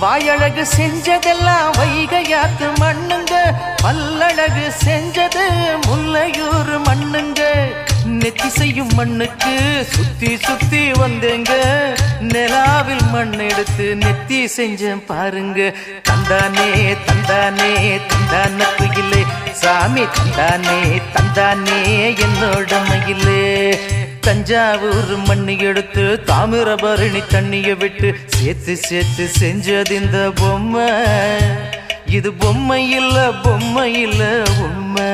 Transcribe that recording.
வாயழகு செஞ்சதெல்லாம் வைகையாத்து மண்ணுங்க, பல்லழகு செஞ்சது முல்லையூர் மண்ணுங்க. நெத்தி செய்யும் மண்ணுக்கு சுத்தி சுத்தி வந்தேங்க, நிலாவில் மண் எடுத்து நெத்தி செஞ்சேன் பாருங்க. தந்தானே தந்தானே தந்தான குயிலே, சாமி தந்தானே தந்தானே என்னோட மயிலே. தஞ்சாவூர் மண்ணி எடுத்து தாமிரபரணி தண்ணிய விட்டு சேர்த்து சேர்த்து செஞ்சது இந்த பொம்மை. இது பொம்மை இல்ல பொம்மை இல்ல உண்மை.